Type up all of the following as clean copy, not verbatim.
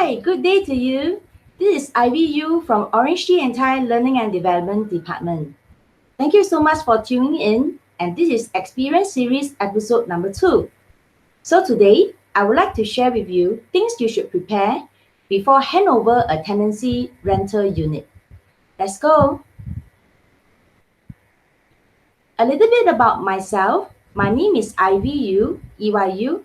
Hi, good day to you. This is Ivy Eyu from OrangeTee Tie Learning and Development Department. Thank you so much for tuning in, and this is Experience Series episode number 2. So today, I would like to share with you things you should prepare before hand over a tenancy rental unit. Let's go. A little bit about myself. My name is Ivy Eyu.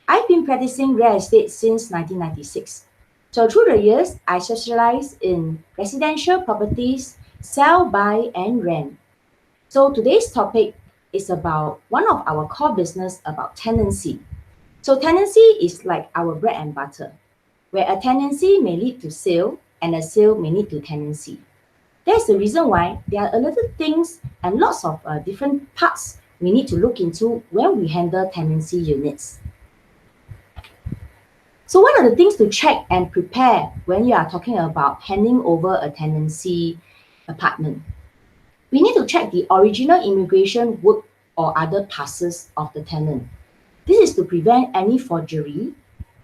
I've been practicing real estate since 1996. So through the years, I specialize in residential properties, sell, buy, and rent. So today's topic is about one of our core business about tenancy. So tenancy is like our bread and butter, where a tenancy may lead to sale and a sale may lead to tenancy. That's the reason why there are a lot of things and lots of different parts we need to look into when we handle tenancy units. So what are the things to check and prepare when you are talking about handing over a tenancy apartment? We need to check the original immigration work or other passes of the tenant. This is to prevent any forgery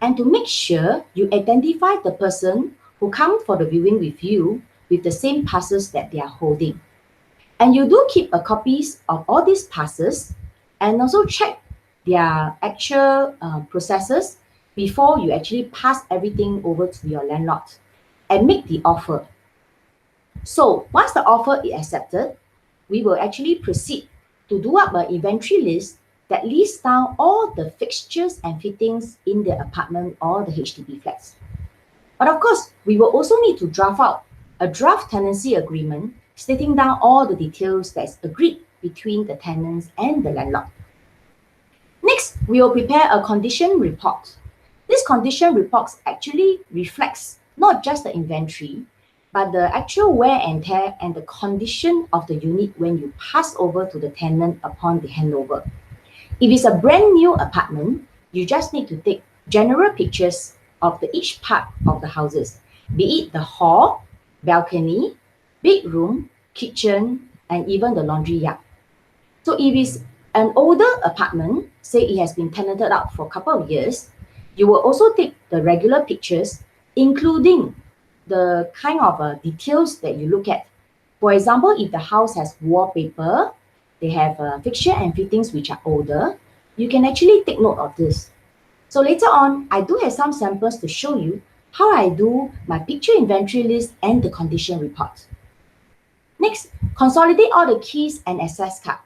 and to make sure you identify the person who comes for the viewing with you with the same passes that they are holding. And you do keep a copies of all these passes and also check their actual processes before you actually pass everything over to your landlord and make the offer. So once the offer is accepted, we will actually proceed to do up an inventory list that lists down all the fixtures and fittings in the apartment or the HDB flats. But of course, we will also need to draft out a draft tenancy agreement stating down all the details that's agreed between the tenants and the landlord. Next, we will prepare a condition report. This condition report actually reflects not just the inventory, but the actual wear and tear and the condition of the unit when you pass over to the tenant upon the handover. If it's a brand new apartment, you just need to take general pictures of each part of the houses, be it the hall, balcony, bedroom, kitchen, and even the laundry yard. So if it's an older apartment, say it has been tenanted out for a couple of years, you will also take the regular pictures, including the kind of details that you look at. For example, if the house has wallpaper, they have fixture and fittings which are older, you can actually take note of this. So later on, I do have some samples to show you how I do my picture inventory list and the condition report. Next, consolidate all the keys and access card.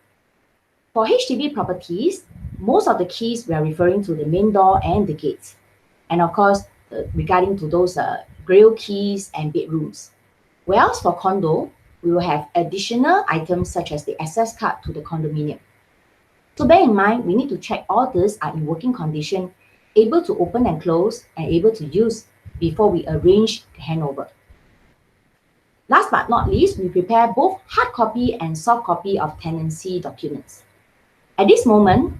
For HDB properties, most of the keys we are referring to the main door and the gate. And of course, regarding to those grill keys and bedrooms. Whereas for condo, we will have additional items such as the access card to the condominium. So bear in mind, we need to check all this are in working condition, able to open and close, and able to use before we arrange the handover. Last but not least, we prepare both hard copy and soft copy of tenancy documents. At this moment,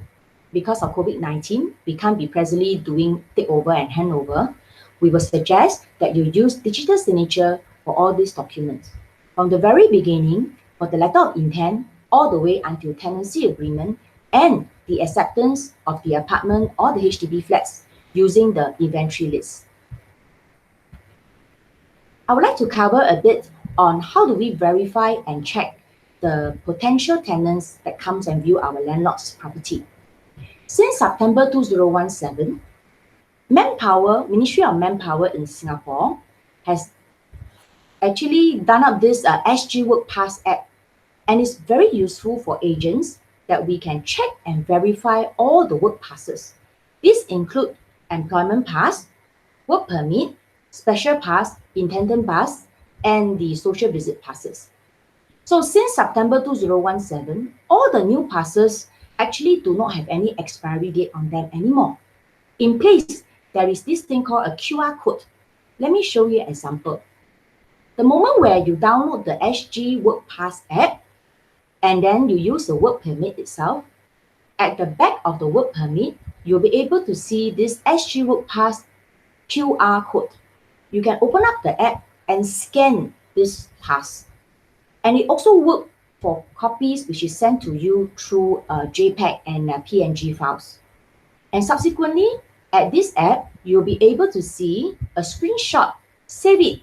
because of COVID-19, we can't be presently doing takeover and handover. We will suggest that you use digital signature for all these documents. From the very beginning, for the letter of intent, all the way until tenancy agreement and the acceptance of the apartment or the HDB flats using the inventory list. I would like to cover a bit on how do we verify and check the potential tenants that comes and view our landlord's property. Since September 2017, Ministry of Manpower in Singapore has actually done up this SG Work Pass app, and it's very useful for agents that we can check and verify all the work passes. These include employment pass, work permit, special pass, intendant pass, and the social visit passes. So since September 2017, all the new passes actually do not have any expiry date on them anymore. In place, there is this thing called a QR code. Let me show you an example. The moment where you download the SG Work Pass app, and then you use the work permit itself, at the back of the work permit, you'll be able to see this SG Work Pass QR code. You can open up the app and scan this pass. And it also works for copies which is sent to you through JPEG and PNG files. And subsequently, at this app, you'll be able to see a screenshot. Save it,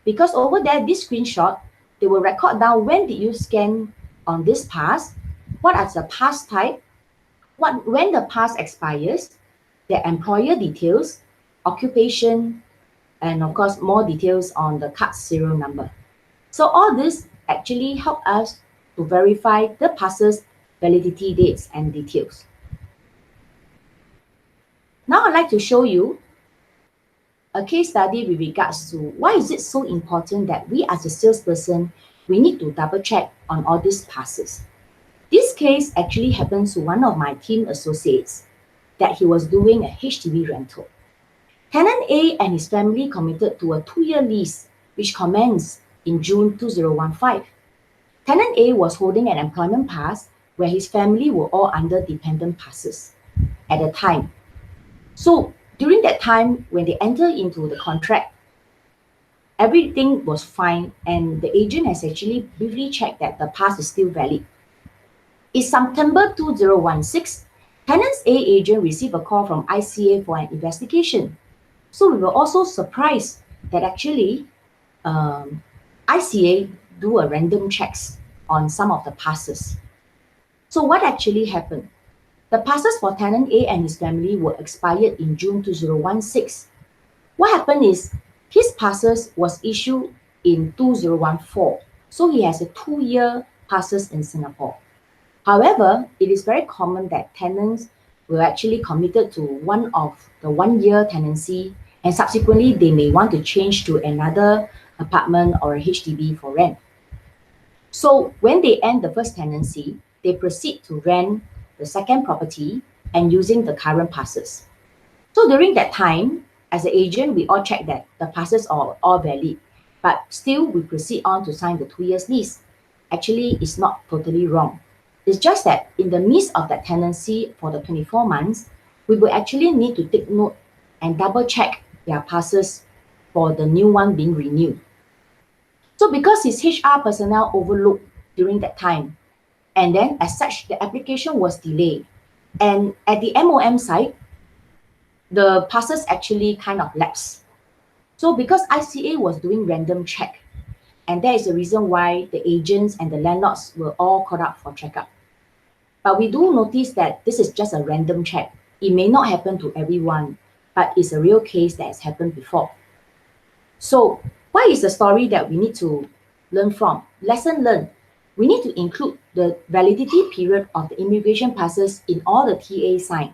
because over there, this screenshot, they will record down when did you scan on this pass, what are the pass type, when the pass expires, the employer details, occupation, and of course, more details on the card serial number. So all this actually help us to verify the passes validity dates and details. Now I'd like to show you a case study with regards to why is it so important that we as a salesperson, we need to double check on all these passes. This case actually happens to one of my team associates that he was doing a HDB rental. Tenant A and his family committed to a 2-year lease which commenced in June 2015. Tenant A was holding an employment pass where his family were all under dependent passes at the time. So during that time, when they enter into the contract, everything was fine and the agent has actually briefly checked that the pass is still valid. In September 2016, Tenants A agent received a call from ICA for an investigation. So we were also surprised that actually ICA do a random checks on some of the passes. So what actually happened? The passes for Tenant A and his family were expired in June 2016. What happened is his passes was issued in 2014. So he has a 2-year passes in Singapore. However, it is very common that tenants were actually committed to one of the 1-year tenancy and subsequently they may want to change to another apartment or a HDB for rent. So when they end the first tenancy, they proceed to rent the second property and using the current passes. So during that time, as an agent, we all check that the passes are all valid, but still we proceed on to sign the 2 years lease. Actually, it's not totally wrong. It's just that in the midst of that tenancy for the 24 months, we will actually need to take note and double check their passes for the new one being renewed. So because his HR personnel overlooked during that time, and then as such, the application was delayed. And at the MOM side, the passes actually kind of lapsed. So because ICA was doing random check, and that is the reason why the agents and the landlords were all caught up for checkup. But we do notice that this is just a random check. It may not happen to everyone, but it's a real case that has happened before. So what is the story that we need to learn from? Lesson learned. We need to include the validity period of the immigration passes in all the TA signed.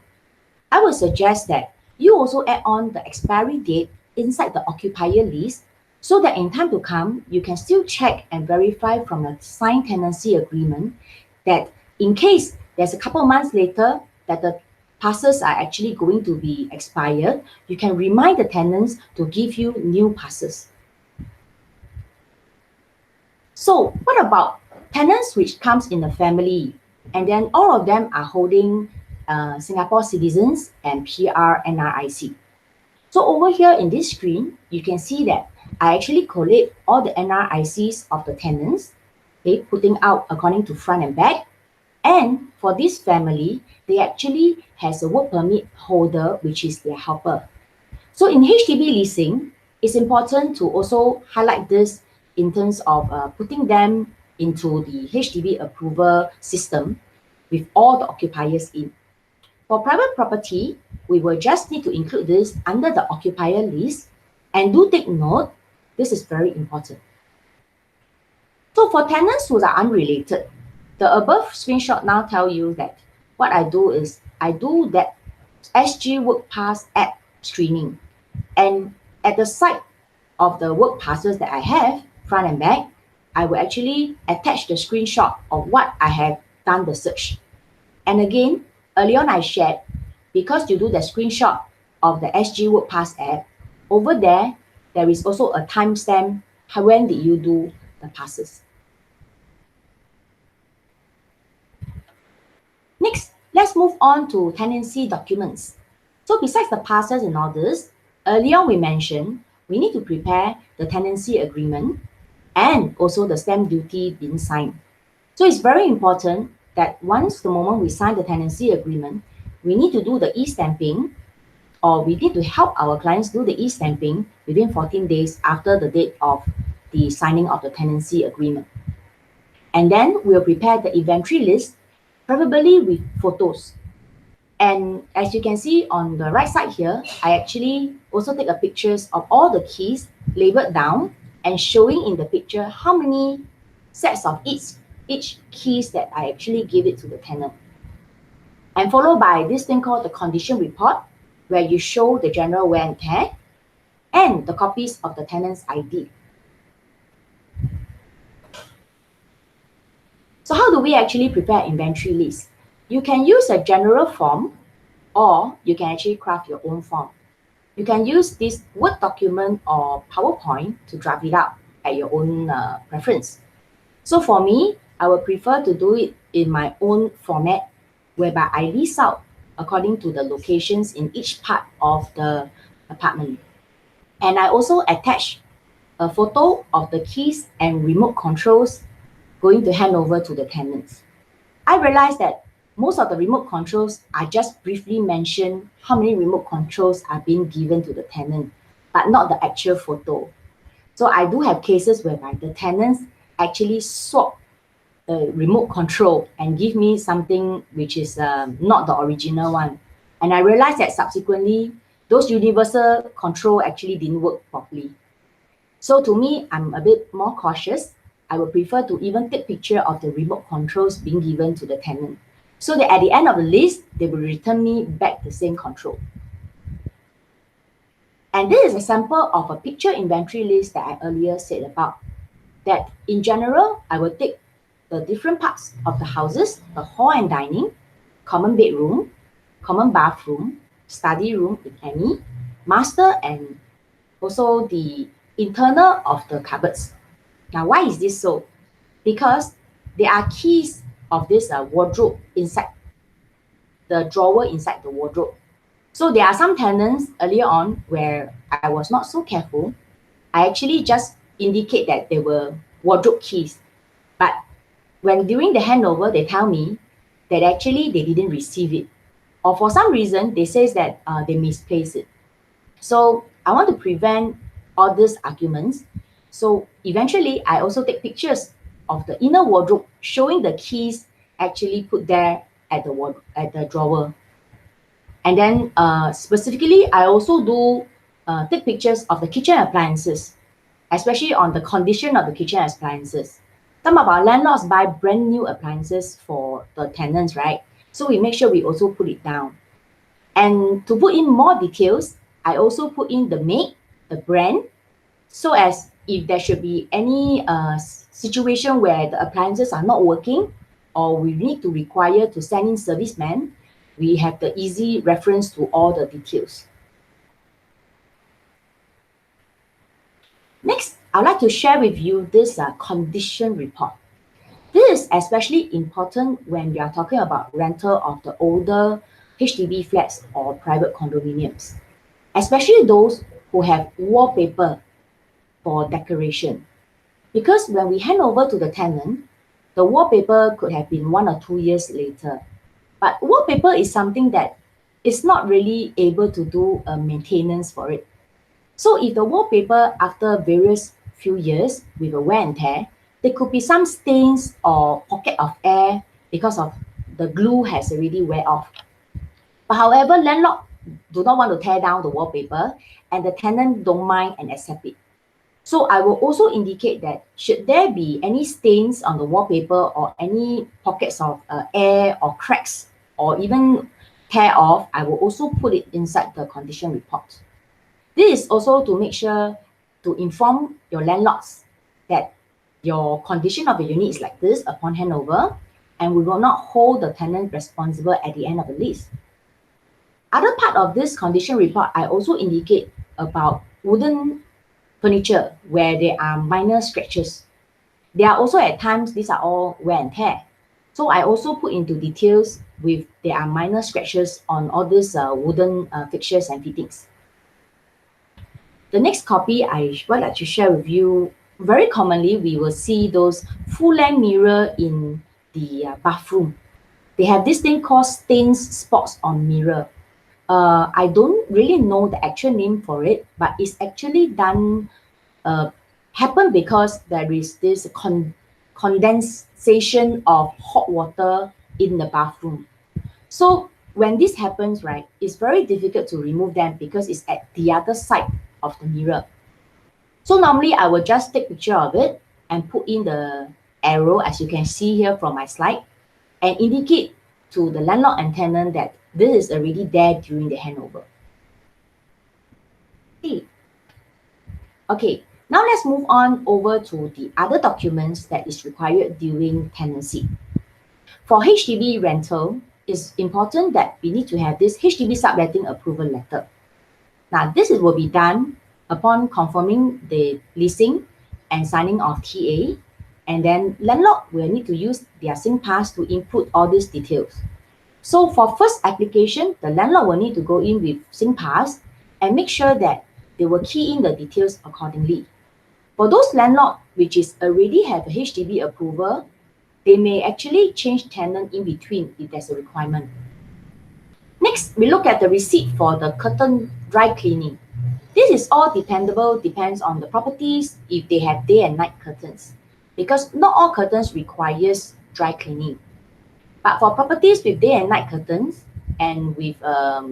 I would suggest that you also add on the expiry date inside the occupier list so that in time to come, you can still check and verify from the signed tenancy agreement that in case there's a couple of months later that the passes are actually going to be expired, you can remind the tenants to give you new passes. So what about tenants which comes in a family and then all of them are holding Singapore citizens and PR NRIC? So over here in this screen, you can see that I actually collate all the NRICs of the tenants, okay, putting out according to front and back. And for this family, they actually has a work permit holder, which is their helper. So in HDB leasing, it's important to also highlight this in terms of putting them into the HDB approval system with all the occupiers in. For private property, we will just need to include this under the occupier list, and do take note, this is very important. So for tenants who are unrelated, the above screenshot now tell you that what I do is I do that SG Work Pass app screening, and at the side of the work passes that I have, front and back, I will actually attach the screenshot of what I have done the search. And again, earlier on I shared, because you do the screenshot of the SG Work Pass app, over there, there is also a timestamp, when did you do the passes. Next, let's move on to tenancy documents. So besides the passes and all this, earlier we mentioned we need to prepare the tenancy agreement and also the stamp duty being signed. So it's very important that once the moment we sign the tenancy agreement, we need to do the e-stamping or we need to help our clients do the e-stamping within 14 days after the date of the signing of the tenancy agreement. And then we'll prepare the inventory list, preferably with photos. And as you can see on the right side here, I actually also take a pictures of all the keys labeled down and showing in the picture how many sets of each keys that I actually give it to the tenant. And followed by this thing called the condition report, where you show the general wear and tear and the copies of the tenant's ID. So how do we actually prepare inventory list? You can use a general form, or you can actually craft your own form. You can use this Word document or PowerPoint to draft it out at your own preference. So for me, I would prefer to do it in my own format, whereby I list out according to the locations in each part of the apartment. And I also attach a photo of the keys and remote controls going to hand over to the tenants. I realized that most of the remote controls are just briefly mentioned how many remote controls are being given to the tenant, but not the actual photo. So I do have cases whereby the tenants actually swap the remote control and give me something which is not the original one. And I realized that subsequently, those universal control actually didn't work properly. So to me, I'm a bit more cautious. I would prefer to even take picture of the remote controls being given to the tenant, so that at the end of the list, they will return me back the same control. And this is a sample of a picture inventory list that I earlier said about. That in general, I will take the different parts of the houses, the hall and dining, common bedroom, common bathroom, study room, if any, master, and also the internal of the cupboards. Now, why is this so? Because there are keys of this wardrobe inside, the drawer inside the wardrobe. So there are some tenants earlier on where I was not so careful. I actually just indicate that they were wardrobe keys. But when during the handover, they tell me that actually they didn't receive it. Or for some reason, they say that they misplaced it. So I want to prevent all these arguments. So eventually, I also take pictures of the inner wardrobe showing the keys actually put there at the drawer. And then specifically, I also do take pictures of the kitchen appliances, especially on the condition of the kitchen appliances. Some of our landlords buy brand new appliances for the tenants, right? So we make sure we also put it down. And to put in more details, I also put in the make, the brand, so as if there should be any situation where the appliances are not working or we need to require to send in servicemen, we have the easy reference to all the details. Next, I'd like to share with you this condition report. This is especially important when we are talking about rental of the older HDB flats or private condominiums, especially those who have wallpaper for decoration. Because when we hand over to the tenant, the wallpaper could have been 1 or 2 years later. But wallpaper is something that is not really able to do a maintenance for it. So if the wallpaper after various few years with a wear and tear, there could be some stains or pocket of air because of the glue has already wear off. But however, landlord do not want to tear down the wallpaper and the tenant don't mind and accept it. So I will also indicate that should there be any stains on the wallpaper or any pockets of air or cracks or even tear off, I will also put it inside the condition report. This is also to make sure to inform your landlords that your condition of the unit is like this upon handover, and we will not hold the tenant responsible at the end of the lease. Other part of this condition report, I also indicate about wooden furniture where there are minor scratches. There are also at times, these are all wear and tear. So I also put into details with there are minor scratches on all these wooden fixtures and fittings. The next copy I would like to share with you, very commonly we will see those full-length mirror in the bathroom. They have this thing called stains spots on mirror. I don't really know the actual name for it, but it's actually done, happen because there is this condensation of hot water in the bathroom. So when this happens, right, it's very difficult to remove them because it's at the other side of the mirror. So normally I will just take picture of it and put in the arrow, as you can see here from my slide, and indicate to the landlord and tenant that this is already there during the handover. Okay, now let's move on over to the other documents that is required during tenancy. For HDB rental, it's important that we need to have this HDB subletting approval letter. Now, this will be done upon confirming the leasing and signing of TA, and then landlord will need to use their SingPass to input all these details. So for first application, the landlord will need to go in with SingPass and make sure that they will key in the details accordingly. For those landlord which is already have a HDB approval, they may actually change tenant in between if there's a requirement. Next, we look at the receipt for the curtain dry cleaning. This is all depends on the properties if they have day and night curtains, because not all curtains requires dry cleaning. But for properties with day and night curtains and with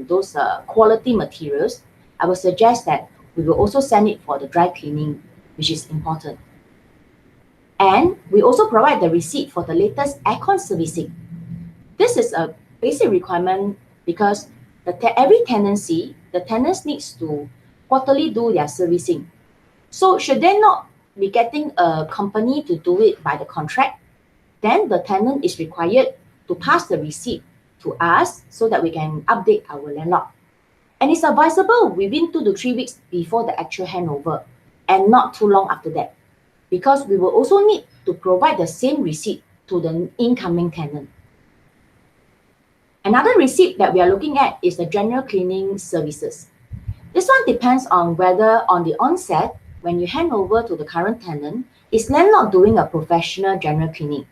those quality materials, I would suggest that we will also send it for the dry cleaning, which is important. And we also provide the receipt for the latest aircon servicing. This is a basic requirement because every tenancy, the tenants needs to quarterly do their servicing. So should they not be getting a company to do it by the contract, then the tenant is required to pass the receipt to us so that we can update our landlord. And it's advisable within 2 to 3 weeks before the actual handover and not too long after that, because we will also need to provide the same receipt to the incoming tenant. Another receipt that we are looking at is the general cleaning services. This one depends on whether on the onset, when you hand over to the current tenant, is landlord doing a professional general cleaning.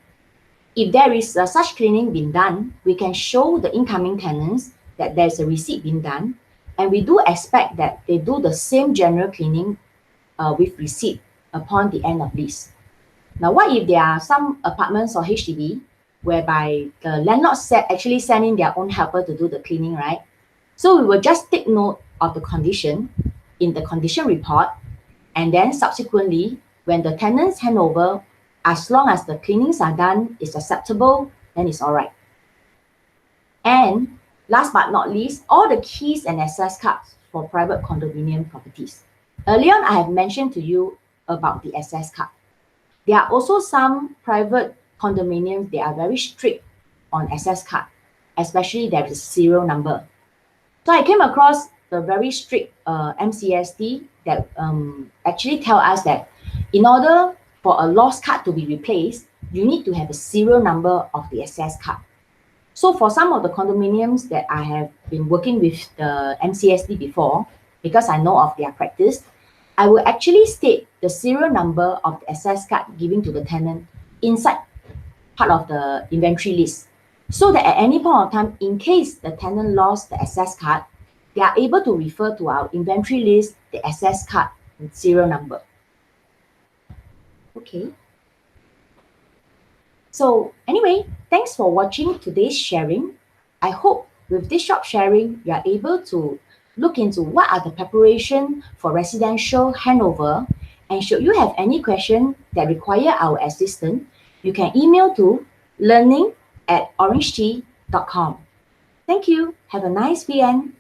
If there is such cleaning being done, we can show the incoming tenants that there's a receipt being done, and we do expect that they do the same general cleaning with receipt upon the end of lease. Now, what if there are some apartments or HDB whereby the landlord actually send in their own helper to do the cleaning, right? So we will just take note of the condition in the condition report, and then subsequently, when the tenants hand over, as long as the cleanings are done, is acceptable, then it's all right. And last but not least, all the keys and access cards for private condominium properties. Earlier on, I have mentioned to you about the access card. There are also some private condominiums, they are very strict on access card, especially there is serial number. So I came across the very strict MCSD that actually tell us that in order for a lost card to be replaced, you need to have a serial number of the access card. So for some of the condominiums that I have been working with the MCSD before, because I know of their practice, I will actually state the serial number of the access card given to the tenant inside part of the inventory list, so that at any point of time, in case the tenant lost the access card, they are able to refer to our inventory list, the access card and serial number. Okay. So anyway, thanks for watching today's sharing. I hope with this short sharing, you are able to look into what are the preparation for residential handover, and should you have any question that require our assistance, you can email to learning@orangetee.com. Thank you. Have a nice weekend.